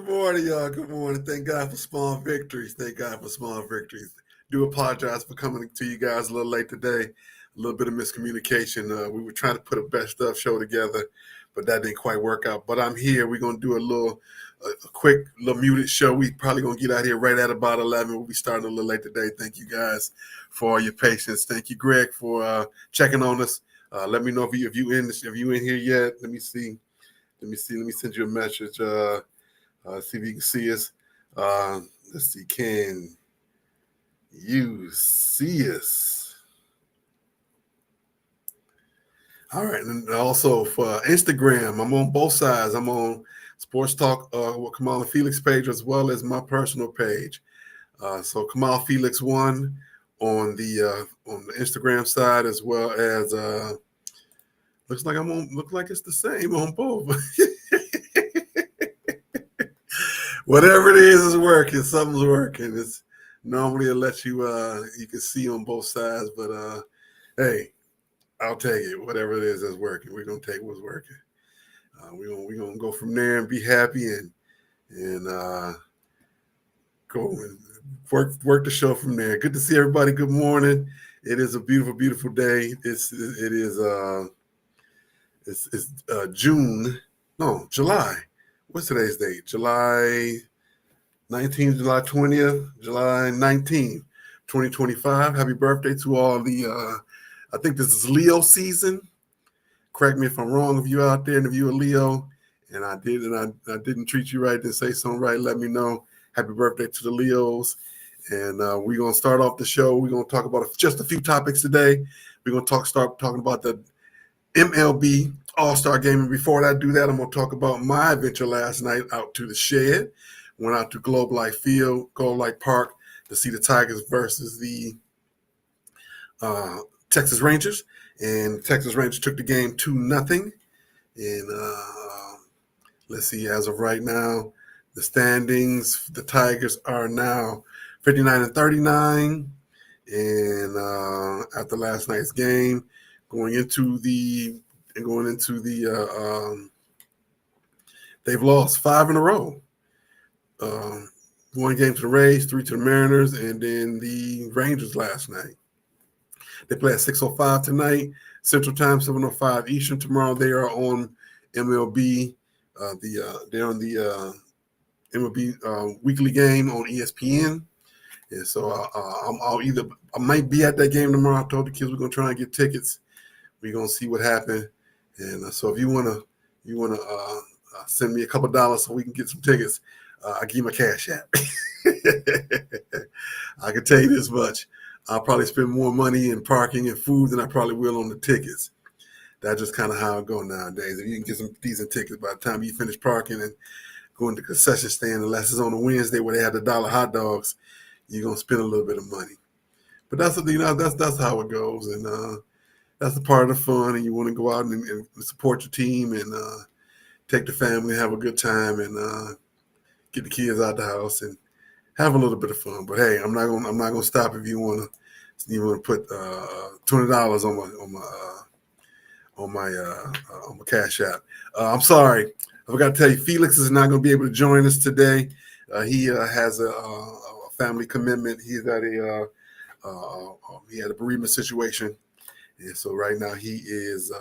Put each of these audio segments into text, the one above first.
Good morning, y'all. Good morning. Thank God for small victories. Thank God for small victories. Do apologize for coming to you guys a little late today. A little bit of miscommunication. We were trying to put a best of show together, but that didn't quite work out. But I'm here. We're gonna do a quick little muted show. We probably gonna get out here right at about 11. We'll be starting a little late today. Thank you guys for all your patience. Thank you, Greg, for checking on us. Let me know if you in here yet. Let me see. Let me send you a message. See if you can see us. Let's see. Can you see us? All right. And also for Instagram, I'm on both sides. I'm on Sports Talk with Kamau and Felix page as well as my personal page. So Kamau Felix 1 on the Instagram side as well as looks like it's the same on both. Whatever it is working. Something's working. It's normally it lets you you can see on both sides, but hey, I'll take it. Whatever it is that's working, we're gonna take what's working. We're gonna go from there and be happy and go and work the show from there. Good to see everybody. Good morning. It is a beautiful, beautiful day. It's July. What's today's date? July 19th, July 20th, July 19th, 2025. Happy birthday to all the, I think this is Leo season. Correct me if I'm wrong, if you're out there and if you're a Leo and I didn't treat you right, didn't say something right, let me know. Happy birthday to the Leos. And we're going to start off the show. We're going to talk about just a few topics today. We're going to start talking about the MLB All Star Game. And before I do that, I'm going to talk about my adventure last night out to the shed. Went out to Globe Life Park to see the Tigers versus the Texas Rangers. And Texas Rangers took the game 2-0. And let's see, as of right now, the standings, the Tigers are now 59-39. And after last night's game, going into the they've lost 5 in a row. 1 game to the Rays, 3 to the Mariners, and then the Rangers last night. They play at 6:05 tonight, Central Time, 7:05 Eastern. Tomorrow they are on MLB. They're on the MLB weekly game on ESPN. And so I might be at that game tomorrow. I told the kids we're gonna try and get tickets. We're gonna see what happened. And so if you wanna send me a couple dollars so we can get some tickets, I give you my cash app. I can tell you this much. I'll probably spend more money in parking and food than I probably will on the tickets. That's just kind of how it goes nowadays. If you can get some decent tickets by the time you finish parking and going to the concession stand, unless it's on a Wednesday where they have the dollar hot dogs, you're gonna spend a little bit of money. But that's how it goes, and that's the part of the fun. And you want to go out and support your team and take the family, have a good time, and get the kids out the house and have a little bit of fun. But hey, I'm not gonna stop if you wanna put $20 on my cash app. I'm sorry, I forgot to tell you, Felix is not gonna be able to join us today. He has a family commitment. He's at he had a bereavement situation, and so right now he is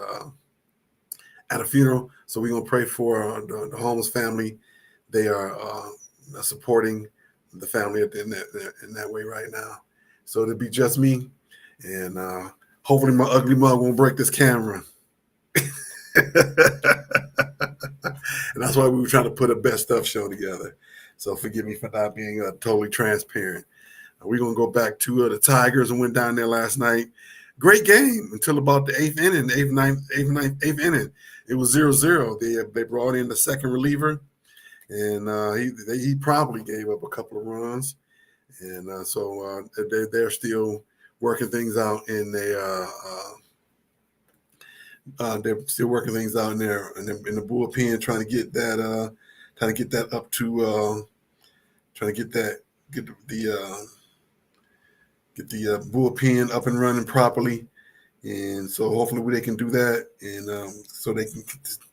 at a funeral. So we're gonna pray for the homeless family. They are supporting the family in that way right now. So it'll be just me, and hopefully my ugly mug won't break this camera. And that's why we were trying to put a best of show together. So forgive me for not being totally transparent. We're going to go back to the Tigers and went down there last night. Great game until about the eighth inning. It was 0-0. They brought in the second reliever, and he probably gave up a couple of runs. And so they're still working things out in their they're still working things out in there in the bullpen, trying to get that up to trying to get the bullpen up and running properly. And so hopefully they can do that, and so they can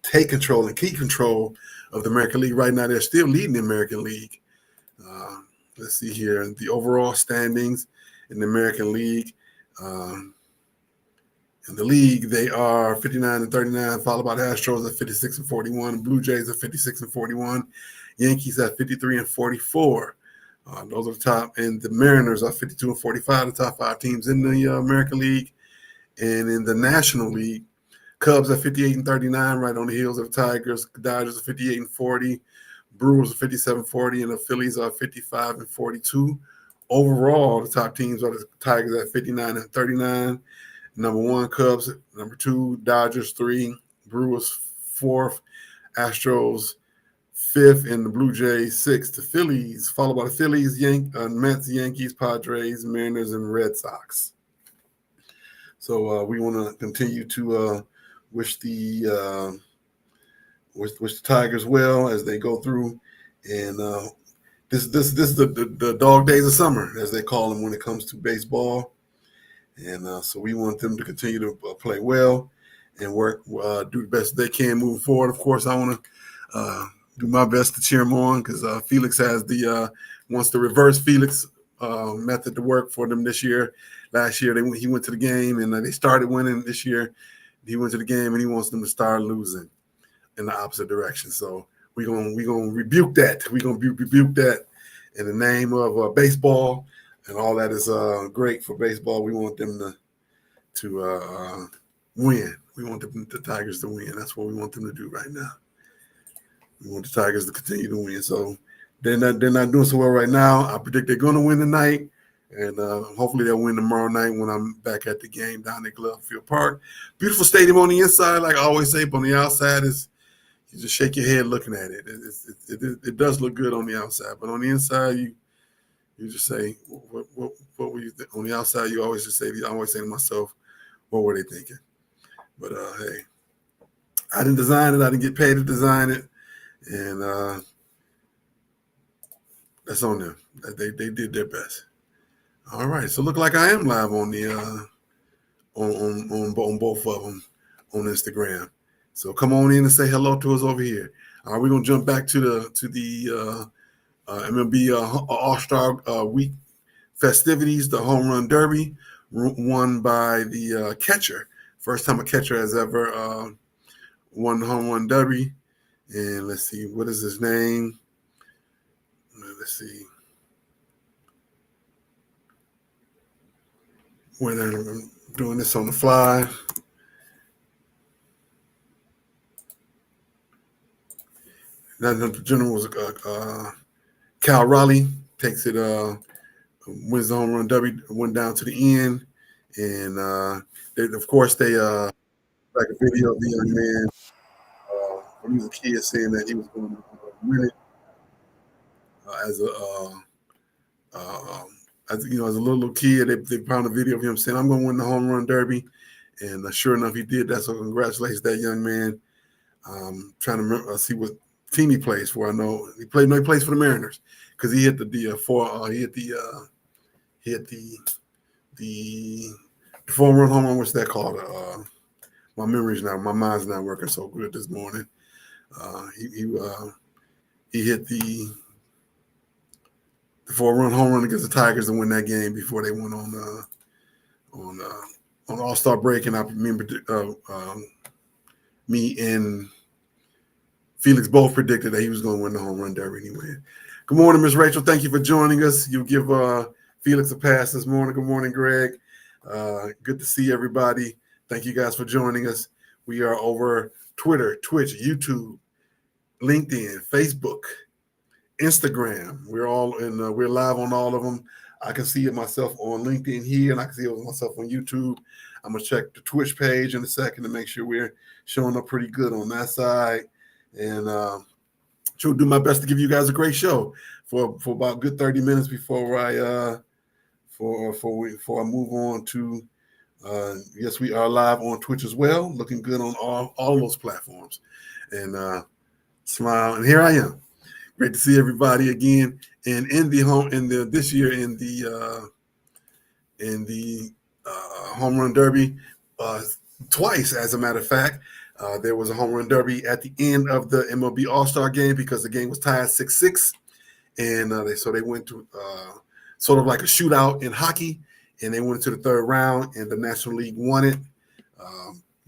take control and keep control of the American League. Right now, they're still leading the American League. Let's see here, the overall standings in the American League. In the league, they are 59-39, followed by the Astros at 56-41, Blue Jays at 56-41, Yankees at 53-44. Those are the top, and the Mariners are 52-45, the top 5 teams in the American League. And in the National League, Cubs at 58-39, right on the heels of the Tigers. Dodgers at 58-40, Brewers at 57-40, and the Phillies are 55-42. Overall, the top teams are the Tigers at 59-39. Number 1, Cubs. Number 2, Dodgers 3, Brewers 4th, Astros 5th, and the Blue Jays 6th. The Phillies, followed by the Phillies, Mets, Yankees, Padres, Mariners, and Red Sox. So we want to continue to wish the Tigers well as they go through, and this is the dog days of summer, as they call them when it comes to baseball. And so we want them to continue to play well and work, do the best they can moving forward. Of course, I want to do my best to cheer them on because Felix has wants the reverse Felix method to work for them this year. Last year, he went to the game and they started winning. This year, he went to the game and he wants them to start losing in the opposite direction. So we're gonna rebuke that. We're gonna rebuke that in the name of baseball. And all that is great for baseball. We want them to win. We want the Tigers to win. That's what we want them to do right now. We want the Tigers to continue to win. So they're not doing so well right now. I predict they're going to win tonight, and hopefully they'll win tomorrow night when I'm back at the game down at Glovefield Park. Beautiful stadium on the inside, like I always say, but on the outside is you just shake your head looking at it. It does look good on the outside, but on the inside you just say, what were you on the outside? You always just say, I always say to myself, what were they thinking? But hey, I didn't design it. I didn't get paid to design it, and that's on them. They did their best. All right, so look like I am live on the on both of them on Instagram. So come on in and say hello to us over here. All right, we're gonna jump back to the MLB All Star Week festivities, the home run derby, won by the catcher. First time a catcher has ever won the home run derby. And let's see, what is his name? Let's see. When I'm doing this on the fly. The general was Cal Raleigh, takes it, wins the home run derby, went down to the end. And they like a video of the young man when he was a kid saying that he was going to win it as a little kid. They found a video of him saying, "I'm going to win the home run derby," and sure enough, he did that. So congratulations, that young man. Trying to remember, see what team he plays for. I know he plays for the Mariners because he hit the 4-run home run. What's that called? My mind's not working so good this morning. He hit the 4-run home run against the Tigers to win that game before they went on All-Star break. And I remember me and Felix both predicted that he was going to win the home run derby anyway. Good morning, Miss Rachel. Thank you for joining us. You give Felix a pass this morning. Good morning, Greg. Good to see everybody. Thank you guys for joining us. We are over Twitter, Twitch, YouTube, LinkedIn, Facebook, Instagram. We're live on all of them. I can see it myself on LinkedIn here, and I can see it myself on YouTube. I'm gonna check the Twitch page in a second to make sure we're showing up pretty good on that side. And she'll do my best to give you guys a great show for about a good 30 minutes before I move on to yes, we are live on Twitch as well, looking good on all those platforms. And smile, and here I am. Great to see everybody again. And this year in the home run derby, twice, as a matter of fact. There was a home run derby at the end of the MLB All Star Game because the game was tied 6-6, and they went to sort of like a shootout in hockey, and they went to the third round, and the National League won it,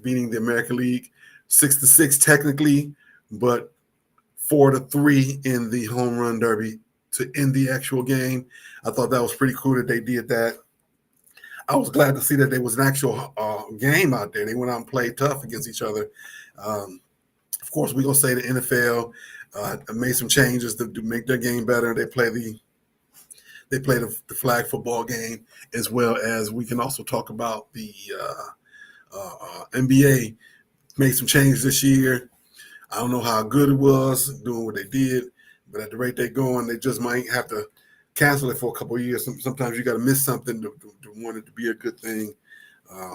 beating the American League 6-6 technically, but 4-3 in the home run derby to end the actual game. I thought that was pretty cool that they did that. I was glad to see that there was an actual game out there. They went out and played tough against each other. Of course, we're going to say the NFL made some changes to make their game better. They play the flag football game, as well as we can also talk about the NBA made some changes this year. I don't know how good it was doing what they did, but at the rate they're going, they just might have to cancel it for a couple of years. Sometimes you got to miss something to want it to be a good thing,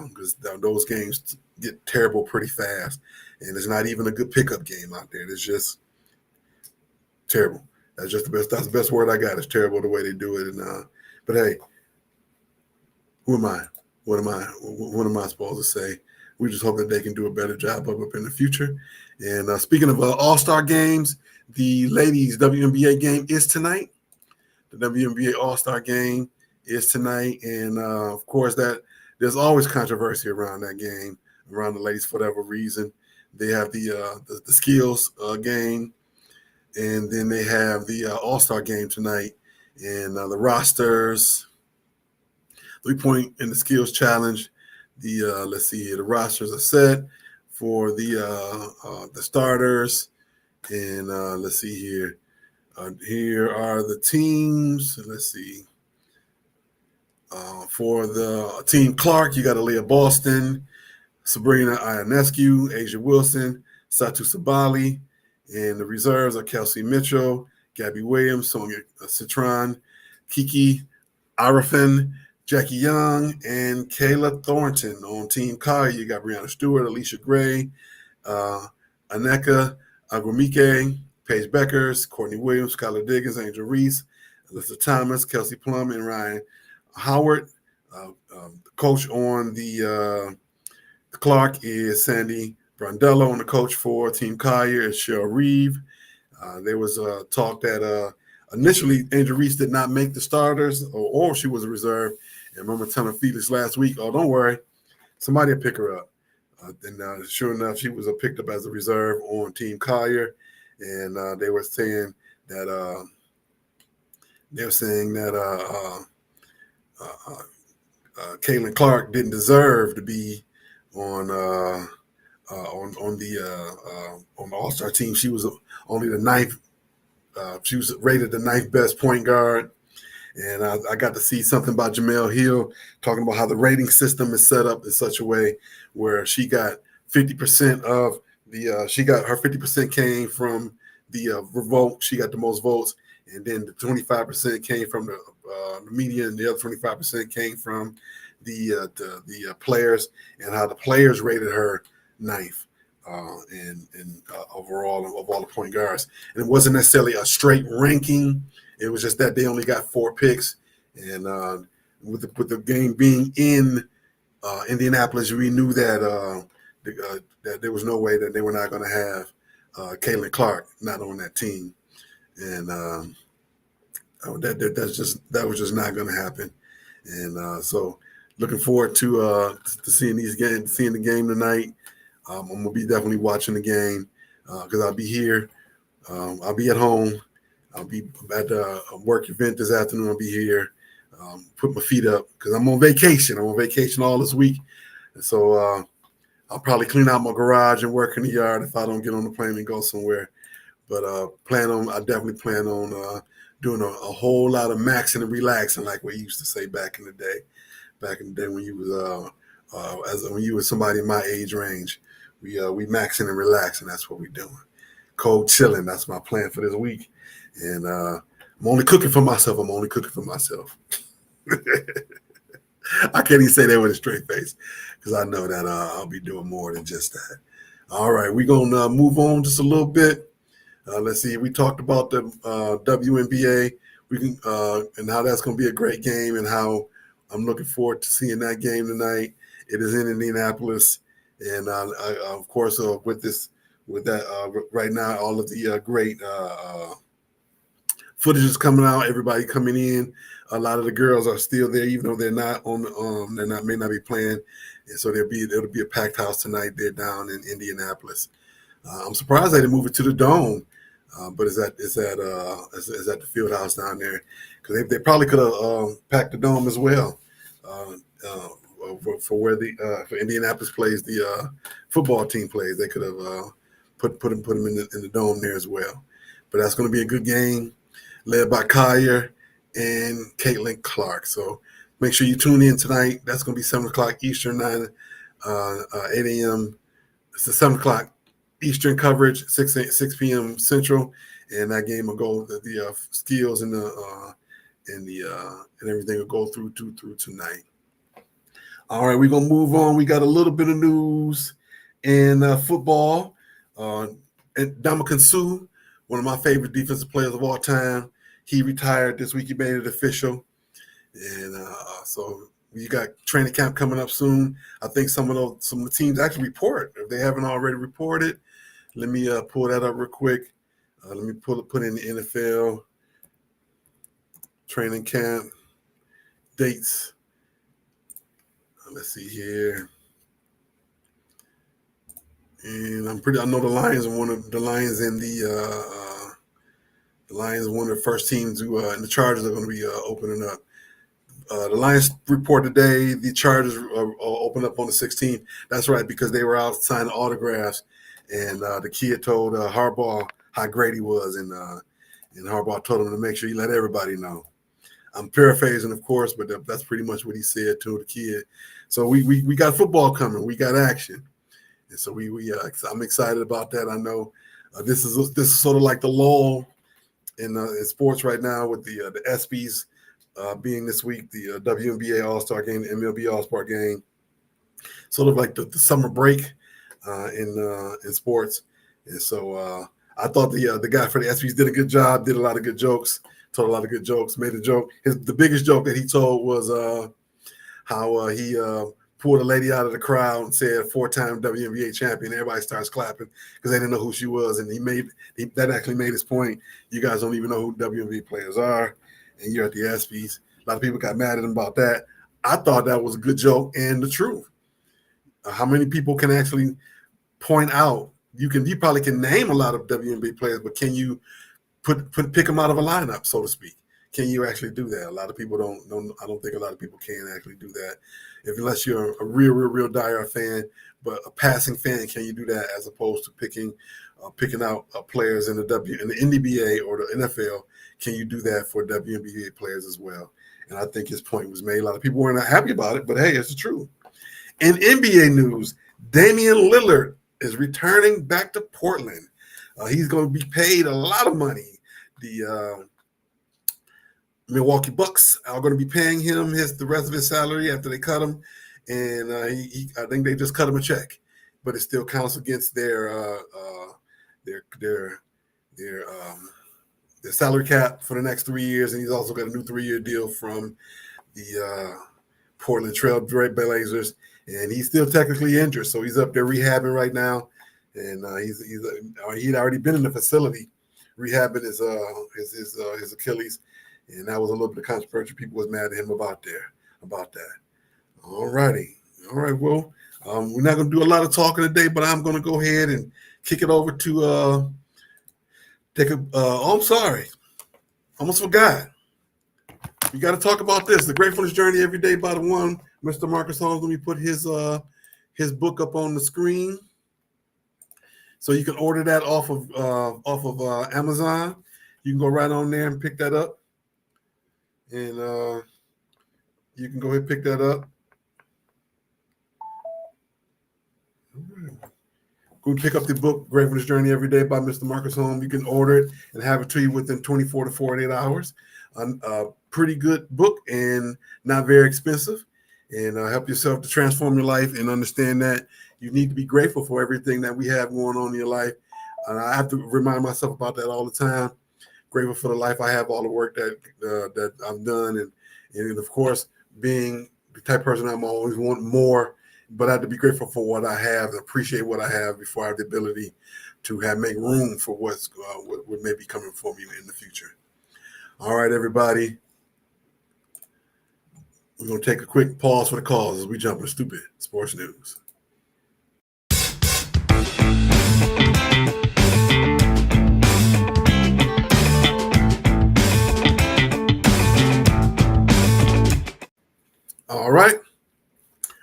because those games get terrible pretty fast, and it's not even a good pickup game out there. It's just terrible. That's just the best. That's the best word I got. It's terrible the way they do it. And but hey, who am I? What am I supposed to say? We just hope that they can do a better job up in the future. And speaking of All Star games, the ladies' WNBA game is tonight. The WNBA All Star Game is tonight, and of course that there's always controversy around that game, around the ladies for whatever reason. They have the skills game, and then they have the All Star Game tonight, and the rosters, 3-point in the skills challenge. Let's see here, the rosters are set for the starters, and let's see here. Here are the teams. Let's see. For the team Clark, you got Aaliyah Boston, Sabrina Ionescu, Asia Wilson, Satu Sabali, and the reserves are Kelsey Mitchell, Gabby Williams, Sonia Citron, Kiki Arafin, Jackie Young, and Kayla Thornton. On Team Kai, you got Brianna Stewart, Alicia Gray, Aneka Agumike, Paige Beckers, Courtney Williams, Skylar Diggins, Angel Reese, Alyssa Thomas, Kelsey Plum, and Ryan Howard. The coach on the Clark is Sandy Brandello, and the coach for Team Collier is Cheryl Reeve. There was talk that initially Angel Reese did not make the starters, or she was a reserve. And I remember telling Felix last week, "Oh, don't worry, somebody will pick her up." And sure enough, she was picked up as a reserve on Team Collier. And they were saying that Caitlin Clark didn't deserve to be on the All-Star team. She was only the ninth. She was rated the ninth best point guard. And I got to see something about Jamel Hill talking about how the rating system is set up in such a way where she got 50% of her 50% came from the vote. She got the most votes, and then the 25% came from the media, and the other 25% came from the players, and how the players rated her ninth in overall of all the point guards. And it wasn't necessarily a straight ranking. It was just that they only got 4 picks, and with the game being in Indianapolis, we knew that that there was no way that they were not going to have Caitlin Clark not on that team, and that was just not going to happen. And so, looking forward to seeing the game tonight. I'm gonna be definitely watching the game because I'll be here. I'll be at home. I'll be at a work event this afternoon. I'll be here. Put my feet up because I'm on vacation. I'm on vacation all this week, and so I'll probably clean out my garage and work in the yard if I don't get on the plane and go somewhere. But I definitely plan on doing a whole lot of maxing and relaxing, like we used to say back in the day. Back in the day when you was when you were somebody in my age range, we maxing and relaxing. That's what we're doing. Cold chilling. That's my plan for this week. And I'm only cooking for myself. I can't even say that with a straight face because I know that I'll be doing more than just that. All right, we're going to move on just a little bit. Let's see. We talked about the WNBA. We can and how that's going to be a great game, and how I'm looking forward to seeing that game tonight. It is in Indianapolis, and of course, right now, all of the great footage is coming out. Everybody coming in. A lot of the girls are still there, even though they're not on. May not be playing, and so it'll be a packed house tonight. There down in Indianapolis. I'm surprised they didn't move it to the Dome, but is that the field house down there? Because they probably could have packed the Dome as well for where for Indianapolis plays, the football team plays. They could have put them in the Dome there as well. But that's going to be a good game, led by Kyer and Caitlin Clark. So make sure you tune in tonight. That's going to be 7 o'clock Eastern, 8 a.m. It's the 7 o'clock Eastern coverage, 6 p.m. Central, and that game will go. The skills and and everything will go through tonight. All right, we're gonna move on. We got a little bit of news in football. And Ndamukong Suh, one of my favorite defensive players of all time, he retired this week. He made it official, and so you got training camp coming up soon. I think some of the teams actually report if they haven't already reported. Let me pull that up real quick. Let me put in the NFL training camp dates. Let's see here. And I know the Lions are one of the Lions and the Lions are one of the first teams who and the Chargers are going to be opening up. The Lions report today. The Chargers open up on the 16th. That's right, because they were out signing autographs, and the kid told Harbaugh how great he was, and Harbaugh told him to make sure he let everybody know. I'm paraphrasing, of course, but that's pretty much what he said to the kid. So we got football coming. We got action, and so I'm excited about that. I know this is sort of like the lull in sports right now with the ESPYs being this week, the WNBA All Star Game, the MLB All Star Game, sort of like the summer break in sports. And so I thought the guy for the ESPYs did a good job, did a lot of good jokes. Told a lot of good jokes, made a joke. The biggest joke that he told was how he pulled a lady out of the crowd and said 4-time WNBA champion. Everybody starts clapping because they didn't know who she was. And that actually made his point. You guys don't even know who WNBA players are, and you're at the ESPYs. A lot of people got mad at him about that. I thought that was a good joke and the truth. How many people can actually point out? You probably can name a lot of WNBA players, but can you pick them out of a lineup, so to speak? Can you actually do that? A lot of people don't. I don't think a lot of people can actually do that, unless you're a real diehard fan. But a passing fan, can you do that as opposed to picking out players in the NBA or the NFL? Can you do that for WNBA players as well? And I think his point was made. A lot of people weren't happy about it, but hey, it's the truth. In NBA news, Damian Lillard is returning back to Portland. He's going to be paid a lot of money. The Milwaukee Bucks are going to be paying him the rest of his salary after they cut him, and I think they just cut him a check, but it still counts against their salary cap for the next 3 years, and he's also got a new 3-year deal from the Portland Trail Blazers, and he's still technically injured, so he's up there rehabbing right now, and he'd already been in the facility rehabbing his Achilles, and that was a little bit of controversy. People was mad at him about that. All righty. All right. Well, we're not going to do a lot of talking today, but I'm going to go ahead and kick it over to I'm sorry. Almost forgot. We got to talk about this. The Gratefulness Journey Every Day by the one, Mr. Marcus Holmes. Let me put his book up on the screen. So you can order that off of Amazon. You can go right on there and pick that up. And you can go ahead and pick that up. Go and pick up the book, Gratefulness Journey Every Day by Mr. Marcus Holmes. You can order it and have it to you within 24 to 48 hours. A pretty good book and not very expensive. And help yourself to transform your life and understand that you need to be grateful for everything that we have going on in your life. And I have to remind myself about that all the time. Grateful for the life I have, all the work that I've done, and of course, being the type of person I'm always want more but I have to be grateful for what I have and appreciate what I have before I have the ability to make room for what may be coming for me in the future. All right, everybody. We're going to take a quick pause for the calls as we jump into stupid sports news. All right.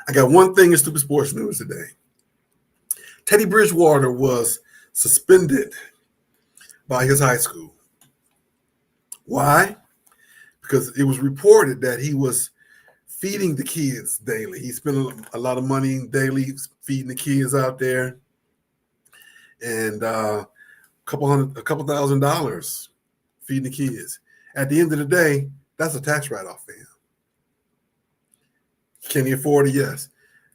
I got one thing in stupid sports news today. Teddy Bridgewater was suspended by his high school. Why? Because it was reported that he was feeding the kids daily. He spent a lot of money daily feeding the kids out there, and a couple $1,000 feeding the kids. At the end of the day, that's a tax write-off for him. Can he afford it? Yes.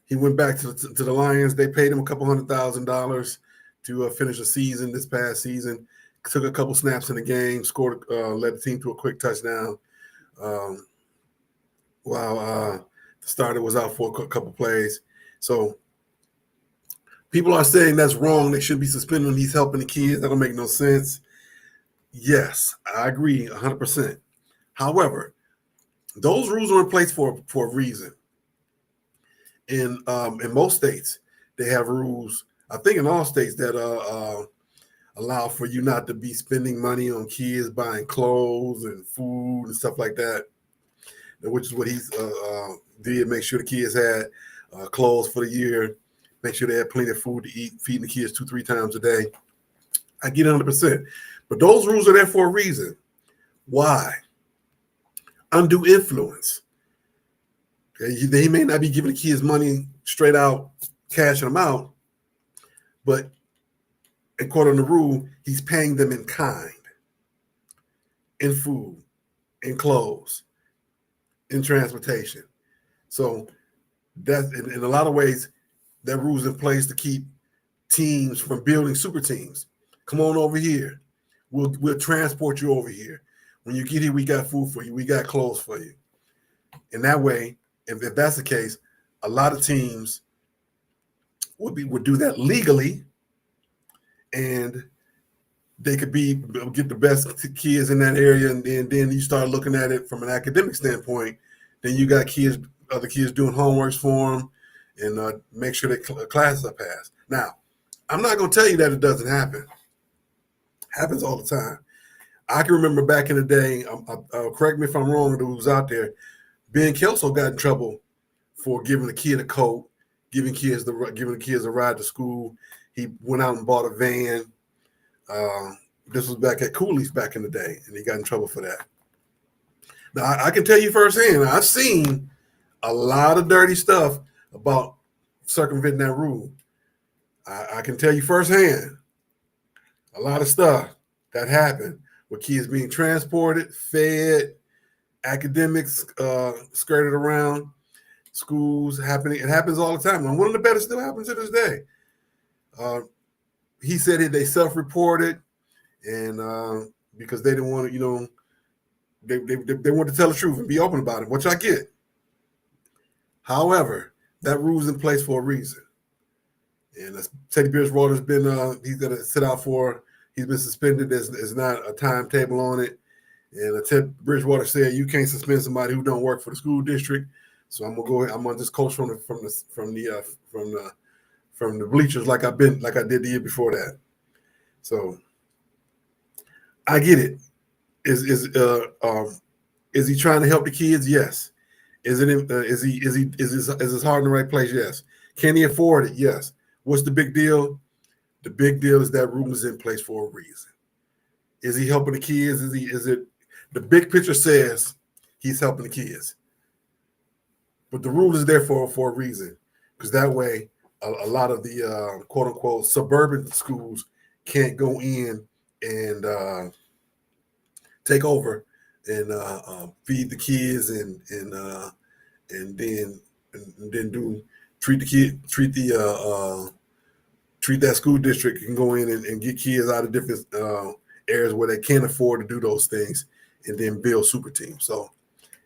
He went back to the Lions. They paid him a couple $100,000 to finish the season this past season. Took a couple snaps in the game, scored, led the team to a quick touchdown. While the starter was out for a couple plays. So people are saying that's wrong. They should be suspended when he's helping the kids. That don't make no sense. Yes, I agree 100%. However, those rules are in place for a reason. In most states, they have rules, I think in all states, that allow for you not to be spending money on kids buying clothes and food and stuff like that, which is what he's did. Make sure the kids had clothes for the year, make sure they had plenty of food to eat, feeding the kids 2-3 times a day. I get 100%. But those rules are there for a reason. Why? Undue influence. Okay, he may not be giving the kids money straight out, cashing them out, but according to the rule, he's paying them in kind, in food, in clothes, in transportation. So that's in a lot of ways, that rule's in place to keep teams from building super teams. Come on over here. We'll transport you over here. When you get here, we got food for you. We got clothes for you. And that way, if that's the case, a lot of teams would do that legally, and they could get the best kids in that area. And then you start looking at it from an academic standpoint. Then you got other kids doing homeworks for them, and make sure their classes are passed. Now, I'm not going to tell you that it doesn't happen. Happens all the time. I can remember back in the day, correct me if I'm wrong, who's out there, Ben Kelso got in trouble for giving a kid a coat, giving the kids a ride to school. He went out and bought a van. This was back at Cooley's back in the day, and he got in trouble for that. Now, I can tell you firsthand, I've seen a lot of dirty stuff about circumventing that rule. I can tell you firsthand, a lot of stuff that happened with kids being transported, fed, academics skirted around, schools happening. It happens all the time. And one of the better still happens to this day. He said they self-reported, and because they didn't want to, they wanted to tell the truth and be open about it, which I get. However, that rule's in place for a reason. And Teddy Bridgewater's been he's going to sit out for. He's been suspended. There's not a timetable on it. And Ted Bridgewater said you can't suspend somebody who don't work for the school district. So I'm gonna go ahead. I'm gonna just coach from the bleachers like I did the year before that. So I get it. Is he trying to help the kids? Yes. Is his heart in the right place? Yes. Can he afford it? Yes. What's the big deal? The big deal is that rule is in place for a reason. Is he helping the kids? Is it the big picture says he's helping the kids, but the rule is there for a reason, because that way a lot of the quote unquote suburban schools can't go in and take over and feed the kids and then treat that school district and go in and get kids out of different areas where they can't afford to do those things and then build super teams. So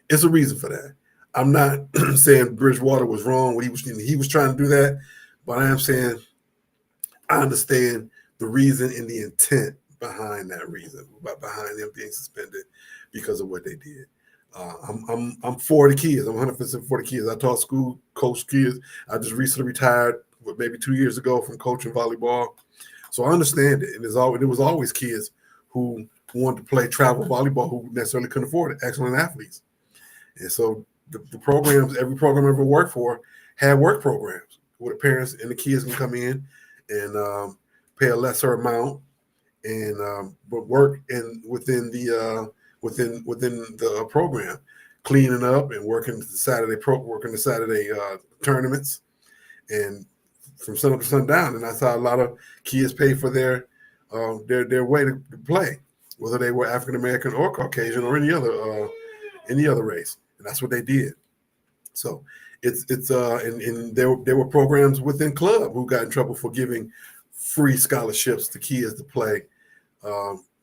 it's a reason for that. I'm not saying Bridgewater was wrong when he was trying to do that, but I am saying I understand the reason and the intent behind that reason, behind them being suspended because of what they did. I'm for the kids. I'm 100% for the kids. I taught school, coached kids. I just recently retired, maybe 2 years ago, from coaching volleyball, so I understand it. And there was always kids who wanted to play travel volleyball who necessarily couldn't afford it. Excellent athletes, and so the programs, every program I ever worked for, had work programs where the parents and the kids can come in and pay a lesser amount and but work within the program, cleaning up and working the Saturday tournaments and from sun up to sundown. And that's how a lot of kids pay for their way to play, whether they were African American or Caucasian or any other race. And that's what they did. So and there were programs within club who got in trouble for giving free scholarships to kids to play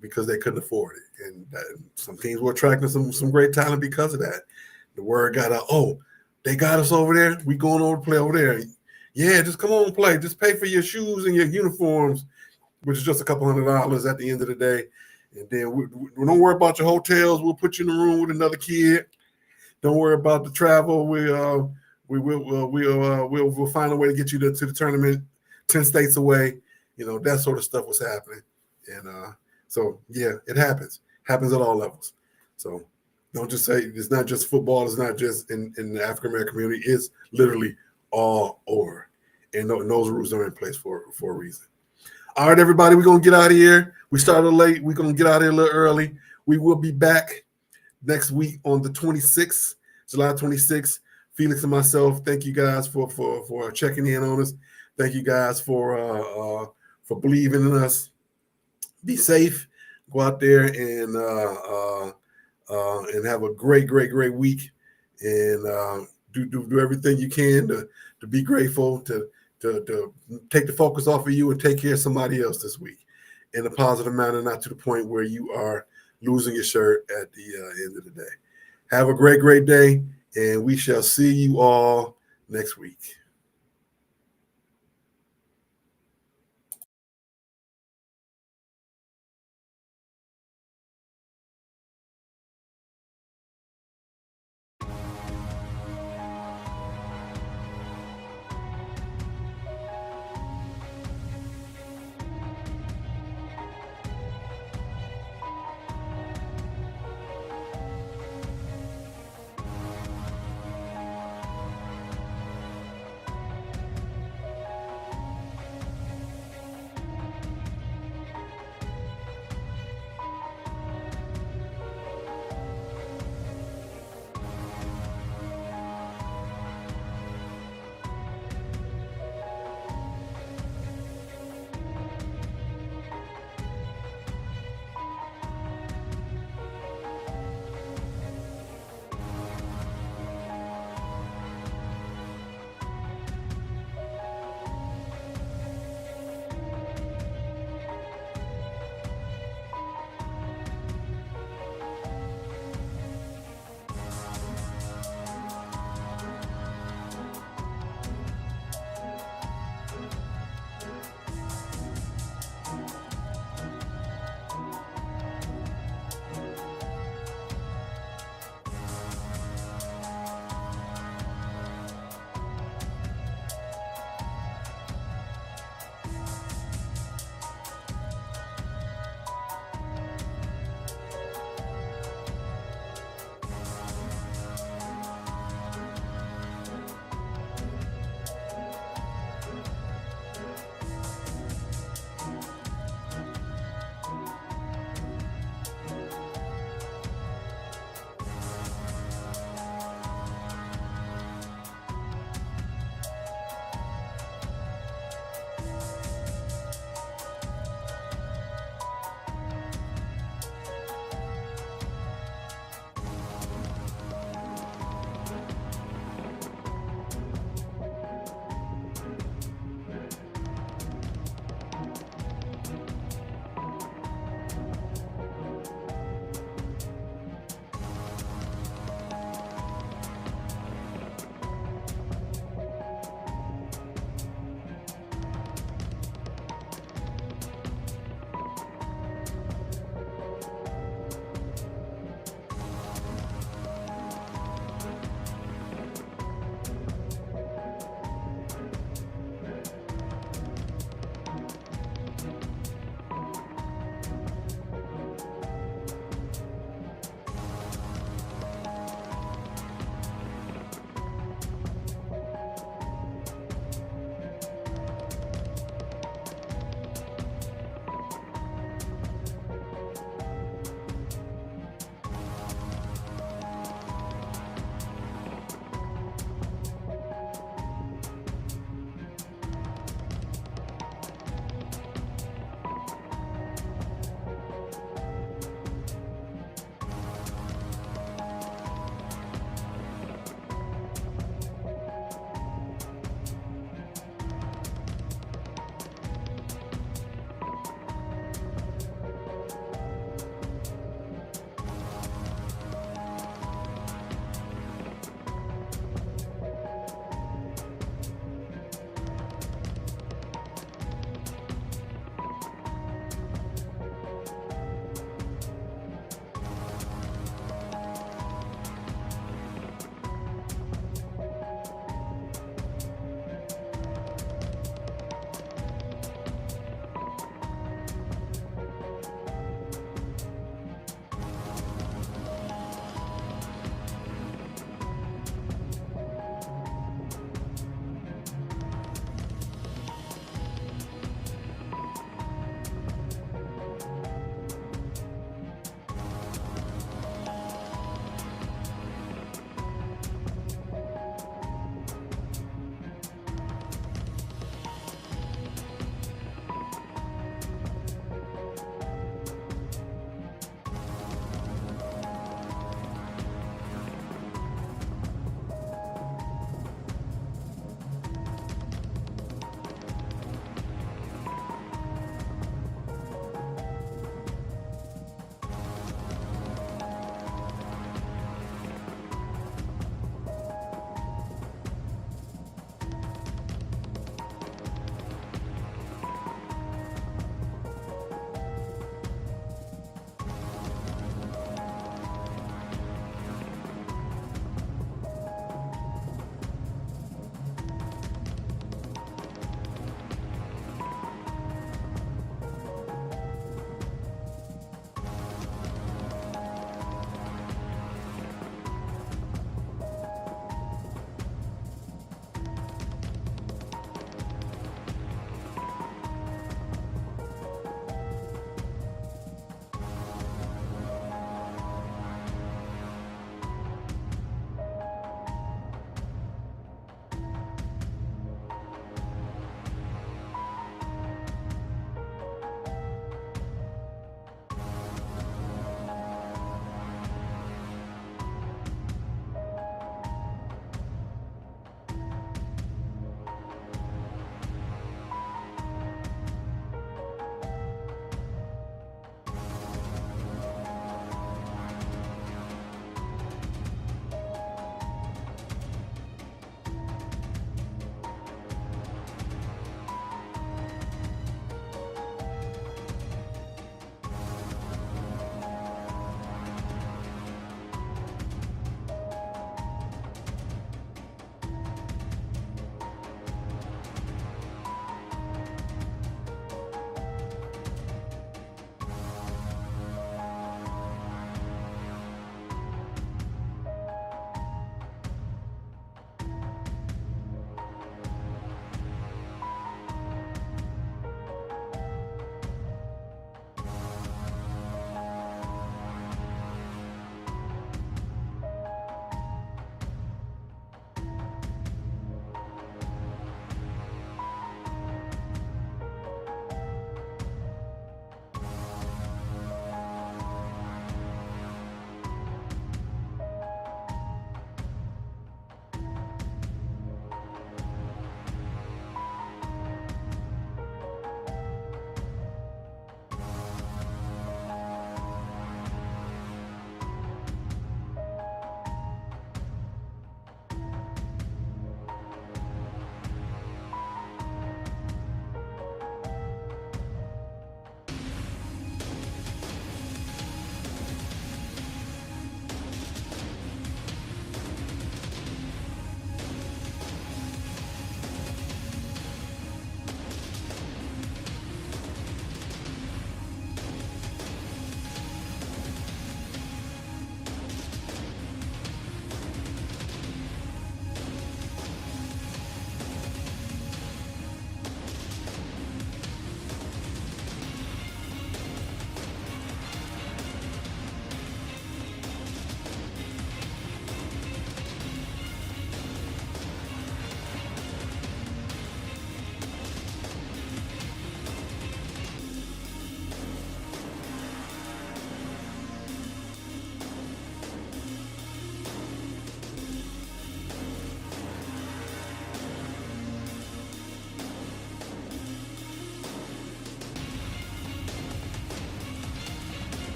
because they couldn't afford it. And some teams were attracting some great talent because of that. The word got out, oh, they got us over there. We going over to play over there. Yeah, just come on and play. Just pay for your shoes and your uniforms, which is just a couple $100 at the end of the day. And then we don't worry about your hotels. We'll put you in the room with another kid. Don't worry about the travel. We'll find a way to get you to the tournament 10 states away. That sort of stuff was happening. And so, yeah, it happens. Happens at all levels. So don't just say it's not just football. It's not just in the African-American community. It's literally all over. And those rules are in place for a reason. All right, everybody, we're going to get out of here. We started late. We're going to get out of here a little early. We will be back next week on the 26th, July 26th. Felix and myself, thank you guys for checking in on us. Thank you guys for believing in us. Be safe. Go out there and have a great week, and do everything you can to be grateful, to take the focus off of you and take care of somebody else this week in a positive manner, not to the point where you are losing your shirt at the end of the day. Have a great day, and we shall see you all next week.